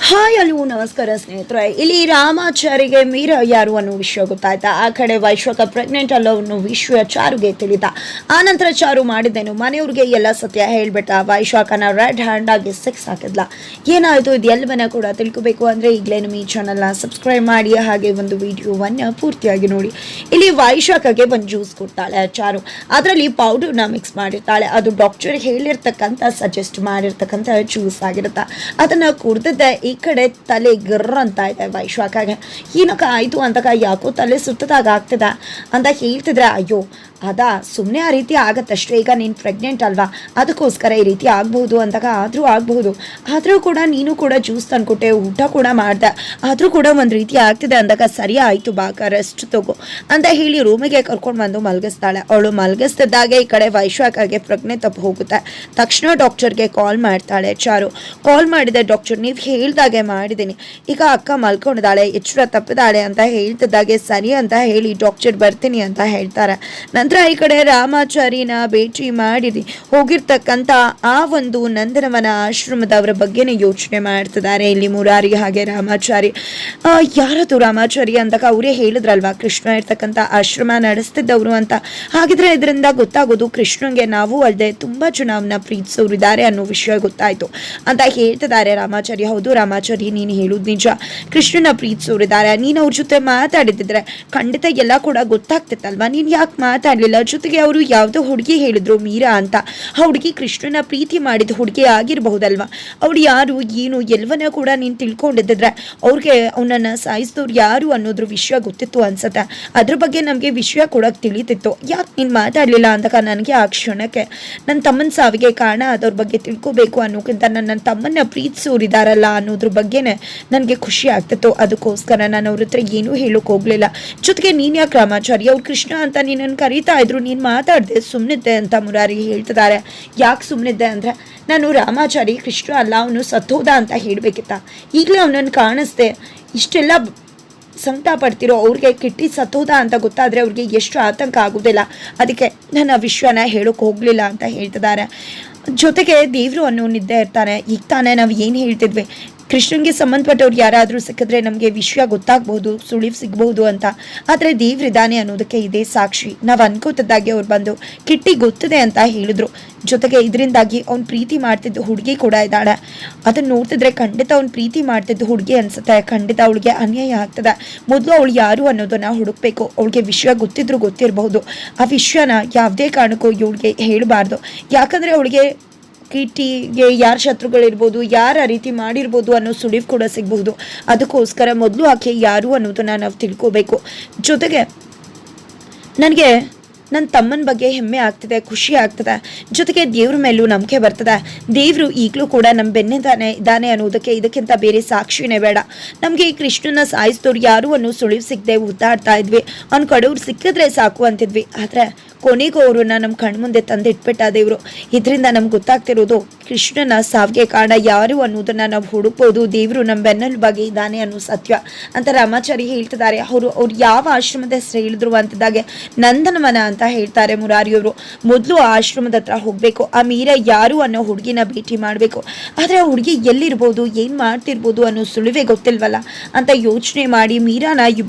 Hi hello ನಮಸ್ಕಾರ ಸ್ನೇಹಿತರೆ. ಇಲ್ಲಿ ರಾಮಾಚಾರಿಗೆ ಮೀರಾ ಯಾರು ಅನ್ನೋ ವಿಷಯ ಗೊತ್ತಾಯ್ತಾ. ಆ ಕಡೆ ವೈಶ್ವಕ ಪ್ರೆಗ್ನೆಂಟ್ ಅಲ್ಲೋ ಅನ್ನೋ ವಿಷಯ ಚಾರುಗೆ ತಿಳಿತಾ. ಆ ನಂತರ ಚಾರು ಮಾಡಿದ್ದೇನು, ಮನೆಯವ್ರಿಗೆ ಎಲ್ಲ ಸತ್ಯ ಹೇಳ್ಬಿಟ್ಟ. ವೈಶ್ವಕನ ರೆಡ್ ಹ್ಯಾಂಡ್ ಆಗಿ ಸಿಕ್ಸ್ ಹಾಕಿದ್ಲ. ಏನಾಯ್ತು ಇದು ಎಲ್ಲವನ್ನ ಕೂಡ ತಿಳ್ಕೋಬೇಕು ಅಂದ್ರೆ ಈಗಲೇ ನಮ್ಮ ಈ ಚಾನಲ್ನ ಸಬ್ಸ್ಕ್ರೈಬ್ ಮಾಡಿ, ಹಾಗೆ ಒಂದು ವಿಡಿಯೋವನ್ನ ಪೂರ್ತಿಯಾಗಿ ನೋಡಿ. ಇಲ್ಲಿ ವೈಶ್ವಕಗೆ ಒಂದು ಜ್ಯೂಸ್ ಕೊಡ್ತಾಳೆ ಚಾರು. ಅದರಲ್ಲಿ ಪೌಡರ್ನ ಮಿಕ್ಸ್ ಮಾಡಿರ್ತಾಳೆ. ಅದು ಡಾಕ್ಟರ್ ಹೇಳಿರ್ತಕ್ಕಂಥ ಸಜೆಸ್ಟ್ ಮಾಡಿರ್ತಕ್ಕಂಥ ಜ್ಯೂಸ್ ಆಗಿರುತ್ತೆ. ಅದನ್ನ ಕುಡ್ದಿದ್ದೆ ಈ ಕಡೆ ತಲೆ ಗಿರ್ರ ಅಂತ ಇದೆ ವೈಶ್ವಕಗೆ. ಏನಕ್ಕ ಆಯಿತು ಅಂತಕ, ಯಾಕೋ ತಲೆ ಸುತ್ತದಾಗ ಆಗ್ತದ ಅಂತ ಹೇಳ್ತಿದ್ರೆ, ಅಯ್ಯೋ ಅದಾ ಸುಮ್ಮನೆ ಆ ರೀತಿ ಆಗತ್ತಷ್ಟೇ, ಈಗ ನೀನು ಪ್ರೆಗ್ನೆಂಟ್ ಅಲ್ವಾ ಅದಕ್ಕೋಸ್ಕರ ಈ ರೀತಿ ಆಗ್ಬಹುದು ಅಂತಕ. ಆದರೂ ಆಗಬಹುದು, ಆದರೂ ಕೂಡ ನೀನು ಕೂಡ ಜ್ಯೂಸ್ ತಂದ್ಕೊಟ್ಟೆ, ಊಟ ಕೂಡ ಮಾಡ್ದೆ, ಆದರೂ ಕೂಡ ಒಂದು ರೀತಿ ಆಗ್ತಿದೆ ಅಂದಾಗ ಸರಿ ಆಯಿತು ಬಾಕ ರೆಸ್ಟ್ ತಗೋ ಅಂತ ಹೇಳಿ ರೂಮಿಗೆ ಕರ್ಕೊಂಡು ಬಂದು ಮಲಗಿಸ್ತಾಳೆ. ಅವಳು ಮಲಗಿಸ್ತಿದ್ದಾಗೆ ಈ ಕಡೆ ವೈಶ್ವಕಗೆ ಪ್ರಜ್ಞೆ ತಪ್ಪು ಹೋಗುತ್ತೆ. ತಕ್ಷಣ ಡಾಕ್ಟರ್ಗೆ ಕಾಲ್ ಮಾಡ್ತಾಳೆ ಚಾರು. ಕಾಲ್ ಮಾಡಿದೆ, ಡಾಕ್ಟರ್ ನೀವು ಹೇಳ್ದಾಗೆ ಮಾಡಿದ್ದೀನಿ, ಈಗ ಅಕ್ಕ ಮಲ್ಕೊಂಡಿದ್ದಾಳೆ, ಎಚ್ಚರ ತಪ್ಪಿದಾಳೆ ಅಂತ ಹೇಳ್ತಿದ್ದಾಗೆ ಸರಿ ಅಂತ ಹೇಳಿ ಡಾಕ್ಟರ್ ಬರ್ತೀನಿ ಅಂತ ಹೇಳ್ತಾರೆ. ನಂತರ ಈ ಕಡೆ ರಾಮಾಚಾರಿನ ಭೇಟಿ ಮಾಡಿದಿ ಹೋಗಿರ್ತಕ್ಕಂಥ ಆ ಒಂದು ನಂದನವನ ಆಶ್ರಮದವರ ಬಗ್ಗೆನೇ ಯೋಚನೆ ಮಾಡ್ತಿದ್ದಾರೆ ಇಲ್ಲಿ ಮುರಾರಿ ಹಾಗೆ ರಾಮಾಚಾರಿ. ಯಾರದು ರಾಮಾಚಾರಿ ಅಂತಕ ಅವರೇ ಹೇಳಿದ್ರಲ್ವಾ ಕೃಷ್ಣ ಇರ್ತಕ್ಕಂಥ ಆಶ್ರಮ ನಡೆಸ್ತಿದ್ದವರು ಅಂತ. ಹಾಗಿದ್ರೆ ಇದರಿಂದ ಗೊತ್ತಾಗೋದು ಕೃಷ್ಣಂಗೆ ನಾವು ಅಲ್ಲದೆ ತುಂಬಾ ಜನ ಅವನ್ನ ಪ್ರೀತಿಸೋರು ಇದ್ದಾರೆ ಅನ್ನೋ ವಿಷಯ ಗೊತ್ತಾಯ್ತು ಅಂತ ಹೇಳ್ತಿದ್ದಾರೆ ರಾಮಾಚಾರಿ. ಹೌದು ರಾಮಾಚಾರಿ, ನೀನು ಹೇಳುದು ನಿಜ, ಕೃಷ್ಣನ ಪ್ರೀತಿಸೋರಿದ್ದಾರೆ. ನೀನು ಅವ್ರ ಜೊತೆ ಮಾತಾಡಿದ್ರೆ ಖಂಡಿತ ಎಲ್ಲ ಕೂಡ ಗೊತ್ತಾಗ್ತಿತ್ತಲ್ವಾ, ನೀನು ಯಾಕೆ ಮಾತಾಡ್ಲಿಲ್ಲ? ಜೊತೆಗೆ ಅವರು ಯಾವುದೋ ಹುಡುಗಿ ಹೇಳಿದ್ರು ಮೀರಾ ಅಂತ, ಆ ಹುಡುಗಿ ಕೃಷ್ಣನ ಪ್ರೀತಿ ಮಾಡಿದ ಹುಡುಗಿ ಆಗಿರಬಹುದಲ್ವಾ? ಅವ್ರು ಯಾರು ಏನು ಎಲ್ಲವನ್ನ ಕೂಡ ನೀನು ತಿಳ್ಕೊಂಡಿದ್ದಿದ್ರೆ ಅವ್ರಿಗೆ ಅವನನ್ನ ಸಾಯಿಸಿದವ್ರು ಯಾರು ಅನ್ನೋದ್ರ ವಿಷಯ ಗೊತ್ತಿತ್ತು ಅನ್ಸತ್ತೆ. ಅದ್ರ ಬಗ್ಗೆ ನಮಗೆ ವಿಷಯ ಕೂಡ ತಿಳಿತಿತ್ತು, ಯಾಕೆ ನೀನು ಮಾತಾಡಲಿಲ್ಲ ಅಂತಕ ನನಗೆ ಆ ಕ್ಷಣಕ್ಕೆ ನನ್ನ ತಮ್ಮನ ಸಾವಿಗೆ ಕಾರಣ ಅದ್ರ ಬಗ್ಗೆ ತಿಳ್ಕೋಬೇಕು ಅನ್ನೋಕ್ಕಿಂತ ನನ್ನ ತಮ್ಮನ್ನ ಪ್ರೀತಿಸೋರಿದಾರಲ್ಲ ಅನ್ನೋದ್ರ ಬಗ್ಗೆನೇ ನನಗೆ ಖುಷಿ ಆಗ್ತಿತ್ತು. ಅದಕ್ಕೋಸ್ಕರ ನಾನು ಅವ್ರ ಹತ್ರ ಏನೂ ಹೇಳೋಕೆ ಹೋಗ್ಲಿಲ್ಲ. ಜೊತೆಗೆ ನೀನು ಯಾಕೆ ರಾಮಾಚಾರಿ, ಅವ್ರು ಕೃಷ್ಣ ಅಂತ ನೀನನ್ನು ಕರೀತಾ ಇದ್ರು, ನೀನು ಮಾತಾಡಿದೆ ಸುಮ್ಮನಿದ್ದೆ ಅಂತ ಮುರಾರಿ ಹೇಳ್ತಿದ್ದಾರೆ. ಯಾಕೆ ಸುಮ್ಮನಿದ್ದೆ ಅಂದರೆ, ನಾನು ರಾಮಾಚಾರಿ ಕೃಷ್ಣ ಅಲ್ಲ, ಅವನು ಸತ್ತೋದ ಅಂತ ಹೇಳಬೇಕಿತ್ತ. ಈಗಲೇ ಅವನನ್ನು ಕಾಣಿಸ್ದೆ, ಇಷ್ಟೆಲ್ಲ ಸಂಕಟ ಪಡ್ತಿರೋ ಅವ್ರಿಗೆ ಕಿಟ್ಟಿ ಸತ್ತೋದ ಅಂತ ಗೊತ್ತಾದರೆ ಅವ್ರಿಗೆ ಎಷ್ಟು ಆತಂಕ ಆಗೋದಿಲ್ಲ, ಅದಕ್ಕೆ ನಾನು ಆ ವಿಷಯನ ಹೇಳೋಕೆ ಹೋಗಲಿಲ್ಲ ಅಂತ ಹೇಳ್ತಿದ್ದಾರೆ. ಜೊತೆಗೆ ದೇವರು ಅನ್ನೋನಿದ್ದೇ ಇರ್ತಾನೆ. ಈಗ ತಾನೇ ನಾವು ಏನು ಹೇಳ್ತಿದ್ವಿ, ಕೃಷ್ಣನ್ಗೆ ಸಂಬಂಧಪಟ್ಟವ್ರು ಯಾರಾದರೂ ಸಿಕ್ಕಿದ್ರೆ ನಮಗೆ ವಿಷಯ ಗೊತ್ತಾಗ್ಬಹುದು, ಸುಳಿವು ಸಿಗ್ಬಹುದು ಅಂತ. ಆದರೆ ದೇವ್ರಿದ್ದಾನೆ ಅನ್ನೋದಕ್ಕೆ ಇದೇ ಸಾಕ್ಷಿ. ನಾವು ಅನ್ಕೋತಿದ್ದಾಗೆ ಅವ್ರು ಬಂದು ಕಿಟ್ಟಿ ಗೊತ್ತಿದೆ ಅಂತ ಹೇಳಿದ್ರು. ಜೊತೆಗೆ ಇದರಿಂದಾಗಿ ಅವ್ನು ಪ್ರೀತಿ ಮಾಡ್ತಿದ್ದು ಹುಡುಗಿ ಕೂಡ ಇದ್ದಾಳೆ. ಅದನ್ನ ನೋಡ್ತಿದ್ರೆ ಖಂಡಿತ ಅವ್ನು ಪ್ರೀತಿ ಮಾಡ್ತಿದ್ದು ಹುಡುಗಿ ಅನ್ಸುತ್ತೆ. ಖಂಡಿತ ಅವಳಿಗೆ ಅನ್ಯಾಯ ಆಗ್ತದೆ. ಮೊದಲು ಅವಳು ಯಾರು ಅನ್ನೋದನ್ನ ಹುಡುಕ್ಬೇಕು. ಅವಳಿಗೆ ವಿಷಯ ಗೊತ್ತಿದ್ರು ಗೊತ್ತಿರಬಹುದು, ಆ ವಿಷಯನ ಯಾವುದೇ ಕಾರಣಕ್ಕೂ ಇವಳಿಗೆ ಹೇಳಬಾರ್ದು. ಯಾಕಂದರೆ ಅವಳಿಗೆ ಕಿಟ್ಟಿಗೆ ಯಾರ ಶತ್ರುಗಳಿರ್ಬೋದು, ಯಾರು ಆ ರೀತಿ ಮಾಡಿರ್ಬೋದು ಅನ್ನೋ ಸುಳಿವು ಕೂಡ ಸಿಗಬಹುದು. ಅದಕ್ಕೋಸ್ಕರ ಮೊದಲು ಆಕೆ ಯಾರು ಅನ್ನೋದನ್ನ ನಾವು ತಿಳ್ಕೋಬೇಕು. ಜೊತೆಗೆ ನನಗೆ ನನ್ನ ತಮ್ಮನ ಬಗ್ಗೆ ಹೆಮ್ಮೆ ಆಗ್ತದೆ, ಖುಷಿ ಆಗ್ತದೆ. ಜೊತೆಗೆ ದೇವ್ರ ಮೇಲೂ ನಂಬಿಕೆ ಬರ್ತದೆ. ದೇವರು ಈಗಲೂ ಕೂಡ ನಮ್ಮ ಬೆನ್ನಿದ್ದಾನೆ ಇದ್ದಾನೆ ಅನ್ನೋದಕ್ಕೆ ಇದಕ್ಕಿಂತ ಬೇರೆ ಸಾಕ್ಷಿನೇ ಬೇಡ. ನಮಗೆ ಈ ಕೃಷ್ಣನ ಸಾಯಿಸಿದವ್ರು ಯಾರು ಅನ್ನೋ ಸುಳಿವು ಸಿಗದೆ ಉದ್ದಾಡ್ತಾ ಇದ್ವಿ. ಅವ್ನ ಕಡೆಯವ್ರು ಸಿಕ್ಕಿದ್ರೆ ಸಾಕು ಅಂತಿದ್ವಿ. ಆದರೆ ಕೊನೆಗೂ ಅವ್ರನ್ನ ನಮ್ಮ ಕಣ್ಮುಂದೆ ತಂದಿಟ್ಬಿಟ್ಟ ದೇವರು. ಇದರಿಂದ ನಮ್ಗೆ ಗೊತ್ತಾಗ್ತಿರೋದು ಕೃಷ್ಣನ ಸಾವಿಗೆ ಕಾರಣ ಯಾರು ಅನ್ನೋದನ್ನ ನಾವು ಹುಡುಕ್ಬೋದು. ದೇವರು ನಮ್ಮ ಬೆನ್ನಲ್ಲಿ ಬಗ್ಗೆ ಇದ್ದಾನೆ ಅನ್ನೋ ಸತ್ಯ ಅಂತ ರಾಮಾಚಾರಿ ಹೇಳ್ತಿದ್ದಾರೆ. ಅವ್ರು ಯಾವ ಆಶ್ರಮದ ಹೆಸರು ಹೇಳಿದ್ರು ಅಂತಿದ್ದಾಗೆ ನಂದನವನ ಅಂತ ಹೇಳ್ತಾರೆ ಮುರಾರಿಯವರು. ಮೊದಲು ಆ ಆಶ್ರಮದ ಹತ್ರ ಹೋಗ್ಬೇಕು, ಆ ಮೀರಾ ಯಾರು ಅನ್ನೋ ಹುಡುಗಿನ ಭೇಟಿ ಮಾಡಬೇಕು. ಆದರೆ ಆ ಹುಡುಗಿ ಎಲ್ಲಿರ್ಬೋದು, ಏನು ಮಾಡ್ತಿರ್ಬೋದು ಅನ್ನೋ ಸುಳಿವೇ ಗೊತ್ತಿಲ್ವಲ್ಲ ಅಂತ ಯೋಚನೆ ಮಾಡಿ ಮೀರಾನ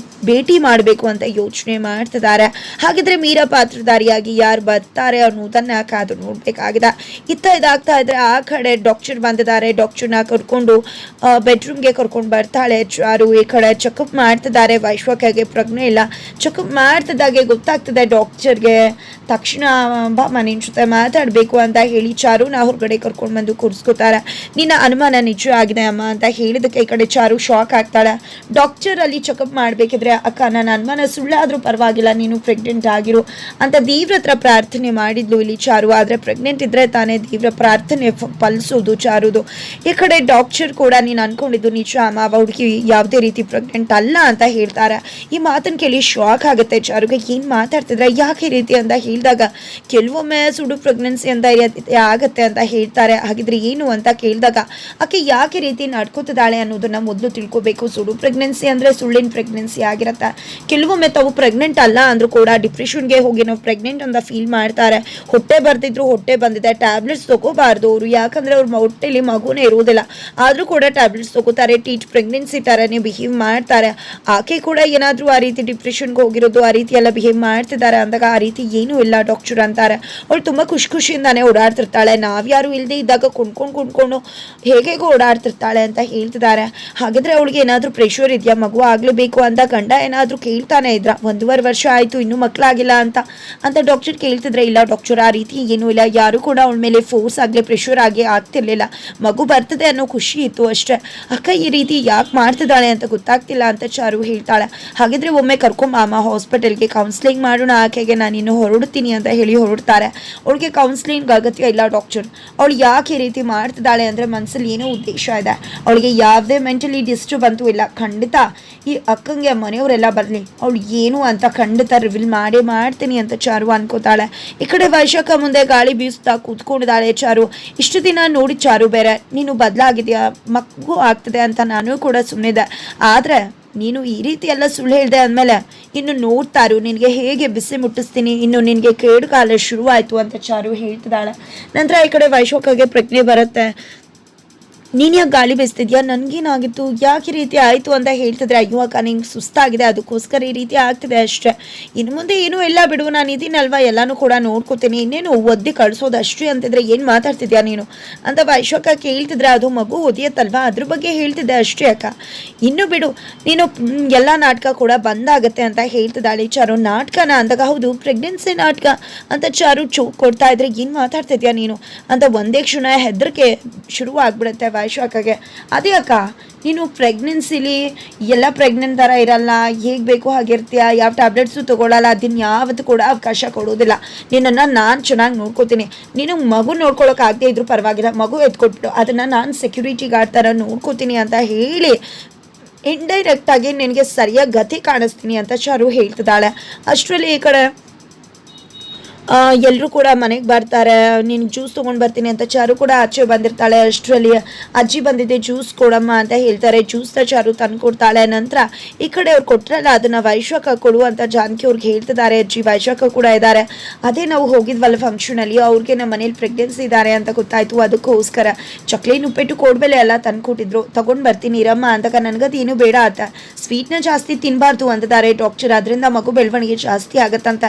ಭೇಟಿ ಮಾಡಬೇಕು ಅಂತ ಯೋಚನೆ ಮಾಡ್ತಿದ್ದಾರೆ. ಹಾಗಿದ್ರೆ ಮೀರಾ ಪಾತ್ರಧಾರಿಯಾಗಿ ಯಾರು ಬರ್ತಾರೆ ಅನ್ನೋದನ್ನ ಕಾದು ನೋಡ್ಬೇಕಾಗಿದೆ. ಇದಾಗ್ತಾ ಇದ್ರೆ ಆ ಕಡೆ ಡಾಕ್ಟರ್ ಬಂದಿದ್ದಾರೆ. ಡಾಕ್ಟರ್ನ ಕರ್ಕೊಂಡು ಬೆಡ್ರೂಮ್ಗೆ ಕರ್ಕೊಂಡು ಬರ್ತಾಳೆ ಚಾರು. ಈ ಕಡೆ ಚೆಕಪ್ ಮಾಡ್ತಿದ್ದಾರೆ. ವೈಶ್ವಕಗೆ ಪ್ರಜ್ಞೆ ಇಲ್ಲ. ಚೆಕಪ್ ಮಾಡ್ತಿದ್ದಾಗೆ ಗೊತ್ತಾಗ್ತದೆ ಡಾಕ್ಟರ್ಗೆ. ತಕ್ಷಣ ಬಾಮ ನಿನ್ನ ಜೊತೆ ಮಾತಾಡಬೇಕು ಅಂತ ಹೇಳಿ ಚಾರುನ ಹೊರಗಡೆ ಕರ್ಕೊಂಡು ಬಂದು ಕೂರಿಸ್ಕೋತಾರೆ. ನಿನ್ನ ಅನುಮಾನ ನಿಜ ಆಗಿದೆ ಅಮ್ಮ ಅಂತ ಹೇಳಿದಕ್ಕೆ ಈ ಕಡೆ ಚಾರು ಶಾಕ್ ಆಗ್ತಾಳೆ. ಡಾಕ್ಟರ್ ಅಲ್ಲಿ ಚೆಕಪ್ ಮಾಡಬೇಕಿದ್ರೆ, ಅಕ್ಕ ನನ್ನ ಅನುಮಾನ ಸುಳ್ಳಾದರೂ ಪರವಾಗಿಲ್ಲ, ನೀನು ಪ್ರೆಗ್ನೆಂಟ್ ಆಗಿರು ಅಂತ ದೇವ್ರ ಹತ್ರ ಪ್ರಾರ್ಥನೆ ಮಾಡಿದ್ಲು ಇಲ್ಲಿ ಚಾರು. ಆದರೆ ಪ್ರೆಗ್ನೆಂಟ್ ಇದ್ರೆ ತಾನೇ ದೇವ್ರ ಪ್ರಾರ್ಥನೆ ಫಲಿಸೋದು ಚಾರುದು. ಈ ಕಡೆ ಡಾಕ್ಟರ್ ಕೂಡ ನೀನು ಅನ್ಕೊಂಡಿದ್ದು ನಿಜ ಅಮ್ಮ, ಹುಡುಗಿ ಯಾವುದೇ ರೀತಿ ಪ್ರೆಗ್ನೆಂಟ್ ಅಲ್ಲ ಅಂತ ಹೇಳ್ತಾರೆ. ಈ ಮಾತನ್ನು ಕೇಳಿ ಶಾಕ್ ಆಗುತ್ತೆ ಚಾರುಗೆ. ಏನು ಮಾತಾಡ್ತಿದ್ರೆ, ಯಾಕೆ ರೀತಿ ಅಂತ ಹೇಳಿದಾಗ ಕೆಲವೊಮ್ಮೆ ಸುಡು ಪ್ರೆಗ್ನೆನ್ಸಿ ಅಂತ ಆಗತ್ತೆ ಅಂತ ಹೇಳ್ತಾರೆ. ಹಾಗಿದ್ರೆ ಏನು ಅಂತ ಕೇಳಿದಾಗ ಆಕೆ ಯಾಕೆ ರೀತಿ ನಡ್ಕೋತಿದ್ದಾಳೆ ಅನ್ನೋದನ್ನ ಮೊದಲು ತಿಳ್ಕೋಬೇಕು. ಸುಡು ಪ್ರೆಗ್ನೆನ್ಸಿ ಅಂದರೆ ಸುಳ್ಳಿನ ಪ್ರೆಗ್ನೆನ್ಸಿ ಆಗಿರತ್ತೆ. ಕೆಲವೊಮ್ಮೆ ತಾವು ಪ್ರೆಗ್ನೆಂಟ್ ಅಲ್ಲ ಅಂದ್ರೂ ಕೂಡ ಡಿಪ್ರೆಷನ್ಗೆ ಹೋಗಿ ನಾವು ಪ್ರೆಗ್ನೆಂಟ್ ಅಂತ ಫೀಲ್ ಮಾಡ್ತಾರೆ. ಹೊಟ್ಟೆ ಬರ್ತಿದ್ರು ಹೊಟ್ಟೆ ಬಂದಿದೆ, ಟ್ಯಾಬ್ಲೆಟ್ಸ್ ತಗೋಬಾರ್ದು ಅವರು, ಯಾಕಂದರೆ ಅವ್ರ ಹೊಟ್ಟೆಲಿ ಮಗುನೇ ಇರುವುದಿಲ್ಲ, ಆದರೂ ಕೂಡ ಟ್ಯಾಬ್ಲೆಟ್ಸ್ ತಗೋತಾರೆ, ಪ್ರೆಗ್ನೆನ್ಸಿ ಥರನೇ ಬಿಹೇವ್ ಮಾಡ್ತಾರೆ. ಆಕೆ ಕೂಡ ಏನಾದರೂ ಆ ರೀತಿ ಡಿಪ್ರೆಷನ್ಗೆ ಹೋಗಿರೋದು, ಆ ರೀತಿ ಎಲ್ಲ ಬಿಹೇವ್ ಮಾಡ್ತಿದ್ದಾರೆ ಅಂದಾಗ ಆ ರೀತಿ ಏನೂ ಇಲ್ಲ ಡಾಕ್ಟರ್ ಅಂತಾರೆ. ಅವಳು ತುಂಬ ಖುಷಿಯಿಂದಾನೇ ಓಡಾಡ್ತಿರ್ತಾಳೆ, ನಾವ್ಯಾರು ಇಲ್ಲದೆ ಇದ್ದಾಗ ಕುಣ್ಕೊಂಡು ಹೇಗೇಗೋ ಓಡಾಡ್ತಿರ್ತಾಳೆ ಅಂತ ಹೇಳ್ತಿದ್ದಾರೆ. ಹಾಗಿದ್ರೆ ಅವಳಿಗೆ ಏನಾದರೂ ಪ್ರೆಷರ್ ಇದೆಯಾ, ಮಗು ಆಗಲೇಬೇಕು ಅಂತ ಗಂಡ ಏನಾದರೂ ಕೇಳ್ತಾನೆ ಇದ್ರ? 1.5 ವರ್ಷ ಆಯಿತು ಇನ್ನೂ ಮಕ್ಕಳಾಗಿಲ್ಲ ಅಂತ ಡಾಕ್ಟರ್ ಕೇಳ್ತಿದ್ರೆ, ಇಲ್ಲ ಡಾಕ್ಟರ್ ಆ ರೀತಿ ಏನೂ ಇಲ್ಲ, ಯಾರು ಕೂಡ ಅವಳ ಮೇಲೆ ಫೋರ್ಸ್ ಆಗಲಿ ಪ್ರೆಷರ್ ಆಗಿ ಆಗ್ತಿರ್ಲಿಲ್ಲ, ಮಗು ಬರ್ತದೆ ಅನ್ನೋ ಖುಷಿ ಇತ್ತು ಅಷ್ಟೇ. ಅಕ್ಕ ಈ ರೀತಿ ಯಾಕೆ ಮಾಡ್ತಿದ್ದಾಳೆ ಅಂತ ಗೊತ್ತಾಗ್ತಿಲ್ಲ ಅಂತ ಚಾರು ಹೇಳ್ತಾಳೆ. ಹಾಗಿದ್ರೆ ಒಮ್ಮೆ ಕರ್ಕೊಂಬಾಮ ಹಾಸ್ಪಿಟಲ್ಗೆ, ಕೌನ್ಸಿಲಿಂಗ್ ಮಾಡೋಣ ಆಕೆಗೆ, ನಾನು ಇನ್ನು ಹೊರಡ್ತೀನಿ ಅಂತ ಹೇಳಿ ಹೊರಡ್ತಾರೆ. ಅವಳಿಗೆ ಕೌನ್ಸಿಲಿಂಗ್ ಅಗತ್ಯ ಇಲ್ಲ ಡಾಕ್ಟರ್, ಅವಳು ಯಾಕೆ ಈ ರೀತಿ ಮಾಡ್ತಿದ್ದಾಳೆ ಅಂದರೆ ಮನಸ್ಸಲ್ಲಿ ಏನೋ ಉದ್ದೇಶ ಇದೆ, ಅವಳಿಗೆ ಯಾವುದೇ ಮೆಂಟಲಿ ಡಿಸ್ಟರ್ಬ್ ಅಂತೂ ಇಲ್ಲ. ಖಂಡಿತ ಈ ಅಕ್ಕಂಗೆ ಮನೆಯವರೆಲ್ಲ ಬರಲಿ, ಅವಳು ಏನು ಅಂತ ಖಂಡಿತ ರಿವೀಲ್ ಮಾಡ್ತೀನಿ ಅಂತ ಚಾರು ಅನ್ಕೋತಾಳೆ. ಈ ಕಡೆ ವೈಶಾಖ ಮುಂದೆ ಗಾಳಿ ಬೀಸ್ತಾ ಕೂತ್ಕೊಂಡಿದ್ದಾಳೆ ಚಾರು. ಇಷ್ಟು ದಿನ ನೋಡಿ ಚಾರು ಬೇರೆ, ನೀನು ಬದಲಾಗಿದೆಯಾ, ಮಗು ಆಗ್ತದೆ ಅಂತ ನಾನು ಕೂಡ ಸುಮ್ಮನಿದ್ದೆ, ಆದರೆ ನೀನು ಈ ರೀತಿ ಎಲ್ಲ ಸುಳ್ಳು ಹೇಳಿದೆ ಅಂದಮೇಲೆ ಇನ್ನು ನೋಡ್ತಾರು ನಿನಗೆ ಹೇಗೆ ಬಿಸಿ ಮುಟ್ಟಿಸ್ತೀನಿ, ಇನ್ನು ನಿನಗೆ ಕೇಡು ಕಾಲ ಶುರುವಾಯಿತು ಅಂತ ಚಾರು ಹೇಳ್ತಿದ್ದಾಳೆ. ನಂತರ ಈ ಕಡೆ ವೈಶಾಖಗೆ ಪ್ರಜ್ಞೆ ಬರುತ್ತೆ. ನೀನು ಯಾಕೆ ಗಾಳಿ ಬೀಸ್ತಿದ್ಯಾ, ನನಗೇನಾಗಿತ್ತು, ಯಾಕೆ ಈ ರೀತಿ ಆಯಿತು ಅಂತ ಹೇಳ್ತಿದ್ರೆ, ಅಯ್ಯೋ ಅಕ್ಕ ನಿಂಗೆ ಸುಸ್ತಾಗಿದೆ ಅದಕ್ಕೋಸ್ಕರ ಈ ರೀತಿ ಆಗ್ತಿದೆ ಅಷ್ಟೇ, ಇನ್ನು ಮುಂದೆ ಏನೂ ಎಲ್ಲ ಬಿಡು, ನಾನು ಇದೀನಲ್ವ ಎಲ್ಲನೂ ಕೂಡ ನೋಡ್ಕೋತೀನಿ, ಇನ್ನೇನು ಒದ್ದಿ ಕಳಿಸೋದು ಅಷ್ಟೇ ಅಂತಿದ್ರೆ ಏನು ಮಾತಾಡ್ತಿದ್ಯಾ ನೀನು ಅಂತ ವೈಶಾಖ ಕೇಳ್ತಿದ್ರೆ, ಅದು ಮಗು ಒದಿಯತ್ತಲ್ವ ಅದ್ರ ಬಗ್ಗೆ ಹೇಳ್ತಿದ್ದೆ ಅಷ್ಟೇ ಅಕ್ಕ, ಇನ್ನು ಬಿಡು ನೀನು, ಎಲ್ಲ ನಾಟಕ ಕೂಡ ಬಂದಾಗತ್ತೆ ಅಂತ ಹೇಳ್ತಿದ್ದಾಳೆ ಚಾರು. ನಾಟಕನ ಅಂದಾಗ ಹೌದು ಪ್ರೆಗ್ನೆನ್ಸಿ ನಾಟಕ ಅಂತ ಚಾರು ಚೂಕ್ ಕೊಡ್ತಾ ಇದ್ರೆ, ಏನು ಮಾತಾಡ್ತಿದ್ಯಾ ನೀನು ಅಂತ ಒಂದೇ ಕ್ಷಣ ಹೆದರಿಕೆ ಶುರುವಾಗ್ಬಿಡುತ್ತೆ ವೈಶಾಖಗೆ. ಅದೇ ಅಕ್ಕ ನೀನು ಪ್ರೆಗ್ನೆನ್ಸಿಲಿ ಎಲ್ಲ ಪ್ರೆಗ್ನೆಂಟ್ ಥರ ಇರಲ್ಲ, ಹೇಗೆ ಬೇಕೋ ಹಾಗಿರ್ತೀಯ, ಯಾವ ಟ್ಯಾಬ್ಲೆಟ್ಸು ತೊಗೊಳ್ಳಲ್ಲ, ಅದನ್ನ ಯಾವತ್ತೂ ಕೂಡ ಅವಕಾಶ ಕೊಡೋದಿಲ್ಲ, ನಿನ್ನನ್ನು ನಾನು ಚೆನ್ನಾಗಿ ನೋಡ್ಕೋತೀನಿ, ನೀನು ಮಗು ನೋಡ್ಕೊಳ್ಳೋಕ್ಕಾಗದೇ ಇದ್ರೂ ಪರವಾಗಿಲ್ಲ, ಮಗು ಎತ್ಕೊಟ್ಬಿಡು, ಅದನ್ನು ನಾನು ಸೆಕ್ಯೂರಿಟಿ ಗಾರ್ಡ್ ಥರ ನೋಡ್ಕೋತೀನಿ ಅಂತ ಹೇಳಿ ಇಂಡೈರೆಕ್ಟಾಗಿ ನಿನಗೆ ಸರಿಯಾಗಿ ಗತಿ ಕಾಣಿಸ್ತೀನಿ ಅಂತ ಚಾರು ಹೇಳ್ತಿದ್ದಾಳೆ. ಅಷ್ಟರಲ್ಲಿ ಈ ಕಡೆ ಎಲ್ಲರೂ ಕೂಡ ಮನೆಗೆ ಬರ್ತಾರೆ, ನೀನು ಜ್ಯೂಸ್ ತೊಗೊಂಡು ಬರ್ತೀನಿ ಅಂತ ಚಾರು ಕೂಡ ಆಚೆ ಬಂದಿರ್ತಾಳೆ. ಅಷ್ಟರಲ್ಲಿ ಅಜ್ಜಿ ಬಂದಿದ್ದೆ ಜ್ಯೂಸ್ ಕೊಡಮ್ಮ ಅಂತ ಹೇಳ್ತಾರೆ, ಜ್ಯೂಸ್ನ ಚಾರು ತಂದು ಕೊಡ್ತಾಳೆ. ನಂತರ ಈ ಕಡೆ ಅವ್ರು ಕೊಟ್ಟರಲ್ಲ ಅದನ್ನು ವೈಶಾಖ ಕೊಡು ಅಂತ ಜಾನಕಿ ಅವ್ರಿಗೆ ಹೇಳ್ತಿದ್ದಾರೆ. ಅಜ್ಜಿ ವೈಶಾಖ ಕೂಡ ಇದ್ದಾರೆ, ಅದೇ ನಾವು ಹೋಗಿದ್ವಲ್ಲ ಫಂಕ್ಷನಲ್ಲಿ, ಅವ್ರಿಗೆ ನಮ್ಮ ಮನೇಲಿ ಪ್ರೆಗ್ನೆನ್ಸಿ ಇದ್ದಾರೆ ಅಂತ ಗೊತ್ತಾಯಿತು, ಅದಕ್ಕೋಸ್ಕರ ಚಕ್ಲಿ ಉಪ್ಪಿಟ್ಟು ಕೋಡ್ಬೆಲೆ ಎಲ್ಲ ತಂದು ಕೊಟ್ಟಿದ್ರು, ತೊಗೊಂಡು ಬರ್ತೀನಿ ಇರಮ್ಮ ಅಂತ. ನನಗದು ಏನೂ ಬೇಡ ಅಂತ, ಸ್ವೀಟ್ನ ಜಾಸ್ತಿ ತಿನ್ನಬಾರ್ದು ಅಂತಿದ್ದಾರೆ ಡಾಕ್ಟರ್, ಅದರಿಂದ ಮಗು ಬೆಳವಣಿಗೆ ಜಾಸ್ತಿ ಆಗುತ್ತಂತ,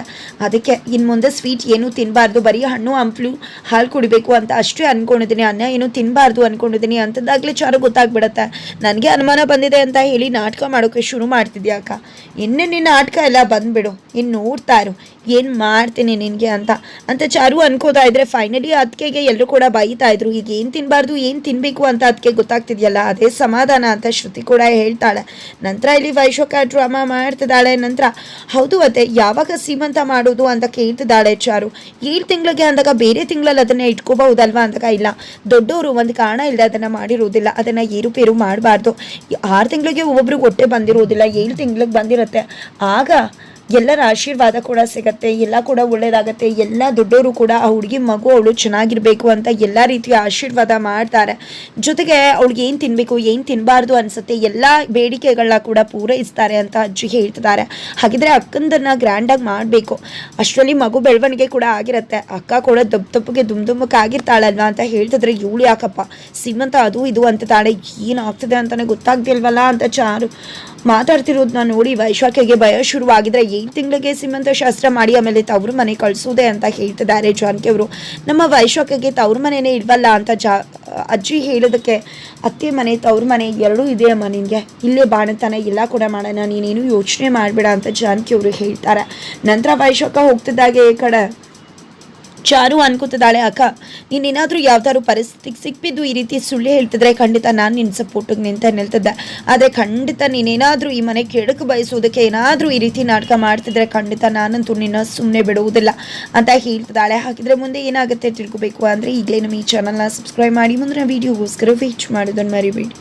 ಅದಕ್ಕೆ ಇನ್ನು ಮುಂದೆ ಸ್ವೀಟ್ ಏನು ತಿನ್ನಬಾರ್ದು, ಬರೀ ಹಣ್ಣು ಹಂಪಲು ಹಾಲು ಕುಡಿಬೇಕು ಅಂತ ಅಷ್ಟೇ ಅನ್ಕೊಂಡಿದ್ದೀನಿ, ಅನ್ನ ಏನು ತಿನ್ನಬಾರ್ದು ಅನ್ಕೊಂಡಿದ್ದೀನಿ ಅಂತದಾಗಲೇ ಚಾರು ಗೊತ್ತಾಗ್ಬಿಡತ್ತೆ. ನನಗೆ ಅನುಮಾನ ಬಂದಿದೆ ಅಂತ ಹೇಳಿ ನಾಟಕ ಮಾಡೋಕ್ಕೆ ಶುರು ಮಾಡ್ತಿದ್ಯಾ ಅಕ್ಕ, ಇನ್ನೇ ನಿನ್ನ ನಾಟಕ ಎಲ್ಲ ಬಂದುಬಿಡು, ಇನ್ನು ನೋಡ್ತಾ ಇರು ಏನು ಮಾಡ್ತೀನಿ ನಿನಗೆ ಅಂತ ಚಾರು ಅನ್ಕೋತಾ ಇದ್ರೆ, ಫೈನಲಿ ಅದಕ್ಕೆ ಎಲ್ಲರೂ ಕೂಡ ಬೈತಾ ಇದ್ರು, ಈಗ ಏನು ತಿನ್ನಬಾರ್ದು ಏನು ತಿನ್ನಬೇಕು ಅಂತ ಅದಕ್ಕೆ ಗೊತ್ತಾಗ್ತಿದೆಯಲ್ಲ ಅದೇ ಸಮಾಧಾನ ಅಂತ ಶ್ರುತಿ ಕೂಡ ಹೇಳ್ತಾಳೆ. ನಂತರ ಇಲ್ಲಿ ವೈಶಾಖ ಡ್ರಾಮಾ ಮಾಡ್ತಿದ್ದಾಳೆ. ನಂತರ ಹೌದು ಅತ್ತೆ ಯಾವಾಗ ಸೀಮಂತ ಮಾಡೋದು ಅಂತ ಕೇಳ್ತಿದ್ದಾಳೆ ಚಾರು. 7 ತಿಂಗಳಿಗೆ ಅಂದಾಗ ಬೇರೆ ತಿಂಗಳಲ್ಲಿ ಅದನ್ನ ಇಟ್ಕೋಬಹುದಲ್ವಾ ಅಂದಾಗ, ಇಲ್ಲ ದೊಡ್ಡವರು ಒಂದು ಕಾರಣ ಇಲ್ಲದೆ ಅದನ್ನು ಮಾಡಿರೋದಿಲ್ಲ, ಅದನ್ನು ಏರುಪೇರು ಮಾಡಬಾರ್ದು, 6 ತಿಂಗಳಿಗೆ ಒಬ್ಬೊಬ್ರಿಗೆ ಹೊಟ್ಟೆ ಬಂದಿರೋದಿಲ್ಲ, 7 ತಿಂಗಳಿಗೆ ಬಂದಿರುತ್ತೆ, ಆಗ ಎಲ್ಲರ ಆಶೀರ್ವಾದ ಕೂಡ ಸಿಗತ್ತೆ, ಎಲ್ಲ ಕೂಡ ಒಳ್ಳೇದಾಗತ್ತೆ, ಎಲ್ಲ ದೊಡ್ಡವರು ಕೂಡ ಆ ಹುಡುಗಿ ಮಗು ಅವಳು ಚೆನ್ನಾಗಿರಬೇಕು ಅಂತ ಎಲ್ಲ ರೀತಿಯ ಆಶೀರ್ವಾದ ಮಾಡ್ತಾರೆ. ಜೊತೆಗೆ ಅವಳಿಗೆ ಏನು ತಿನ್ನಬೇಕು ಏನು ತಿನ್ನಬಾರ್ದು ಅನಿಸುತ್ತೆ ಎಲ್ಲ ಬೇಡಿಕೆಗಳನ್ನ ಕೂಡ ಪೂರೈಸ್ತಾರೆ ಅಂತ ಅಜ್ಜಿ ಹೇಳ್ತಿದ್ದಾರೆ. ಹಾಗಿದ್ರೆ ಅಕ್ಕಂದನ್ನು ಗ್ರ್ಯಾಂಡಾಗಿ ಮಾಡಬೇಕು, ಅಷ್ಟರಲ್ಲಿ ಮಗು ಬೆಳವಣಿಗೆ ಕೂಡ ಆಗಿರುತ್ತೆ, ಅಕ್ಕ ಕೂಡ ದಪ್ಪಗೆ ದುಮ್ದುಮ್ಮಕ್ಕೆ ಆಗಿರ್ತಾಳಲ್ವ ಅಂತ ಹೇಳ್ತಿದ್ರೆ, ಇವಳು ಯಾಕಪ್ಪ ಸೀಮಂತ ಅದು ಇದು ಅಂತಾಳೆ, ಏನಾಗ್ತದೆ ಅಂತಲೇ ಗೊತ್ತಾಗ್ತಿಲ್ವಲ್ಲ ಅಂತ ಚಾರು ಮಾತಾಡ್ತಿರೋದನ್ನ ನೋಡಿ ವೈಶಾಖಿಗೆ ಭಯ ಶುರುವಾಗಿದ್ರೆ, 7 ತಿಂಗಳಿಗೆ ಸೀಮಂತ ಶಾಸ್ತ್ರ ಮಾಡಿ ಆಮೇಲೆ ತವ್ರ ಮನೆ ಕಳಿಸೋದೆ ಅಂತ ಹೇಳ್ತಿದ್ದಾರೆ ಜಾನಕಿ ಅವರು. ನಮ್ಮ ವೈಶಾಖಿಗೆ ತವ್ರ ಮನೆಯೇ ಇಲ್ವಲ್ಲ ಅಂತ ಅಜ್ಜಿ ಹೇಳೋದಕ್ಕೆ, ಅತ್ತೆ ಮನೆ ತವ್ರ ಮನೆ ಎರಡೂ ಇದೆ ಅಮ್ಮ, ನಿನಗೆ ಇಲ್ಲೇ ಬಾಣತಾನೆ ಎಲ್ಲ ಕೂಡ ಮಾಡೋಣ, ನೀನೇನು ಯೋಚನೆ ಮಾಡಬೇಡ ಅಂತ ಜಾನಕಿ ಅವರು ಹೇಳ್ತಾರೆ. ನಂತರ ವೈಶಾಖ ಹೋಗ್ತಿದ್ದಾಗೆ ಈ ಕಡೆ ಚಾರು ಅನ್ಕೋತಿದ್ದಾಳೆ, ಅಕ್ಕ ನೀನೇನಾದರೂ ಯಾವ್ದಾದ್ರು ಪರಿಸ್ಥಿತಿಗೆ ಸಿಕ್ಬಿದ್ದು ಈ ರೀತಿ ಸುಳ್ಳು ಹೇಳ್ತಿದ್ರೆ ಖಂಡಿತ ನಾನು ನಿನ್ನ ಸಪೋರ್ಟಿಗೆ ನಿಲ್ತಿದ್ದೆ, ಆದರೆ ಖಂಡಿತ ನೀನೇನಾದರೂ ಈ ಮನೆ ಕೆಡಕು ಬಯಸೋದಕ್ಕೆ ಏನಾದರೂ ಈ ರೀತಿ ನಾಟಕ ಮಾಡ್ತಿದ್ರೆ ಖಂಡಿತ ನಾನಂತೂ ನಿನ್ನ ಸುಮ್ಮನೆ ಬಿಡುವುದಿಲ್ಲ ಅಂತ ಹೇಳ್ತಿದ್ದಾಳೆ. ಹಾಗಿದ್ರೆ ಮುಂದೆ ಏನಾಗುತ್ತೆ ತಿಳ್ಕೊಬೇಕು ಅಂದರೆ ಈಗಲೇ ನಮ್ಮ ಈ ಚಾನಲ್ನ ಸಬ್ಸ್ಕ್ರೈಬ್ ಮಾಡಿ, ಮುಂದಿನ ವೀಡಿಯೋಗೋಸ್ಕರ ವೇಟ್ ಮಾಡೋದನ್ನು ಮರಿಬೇಡಿ.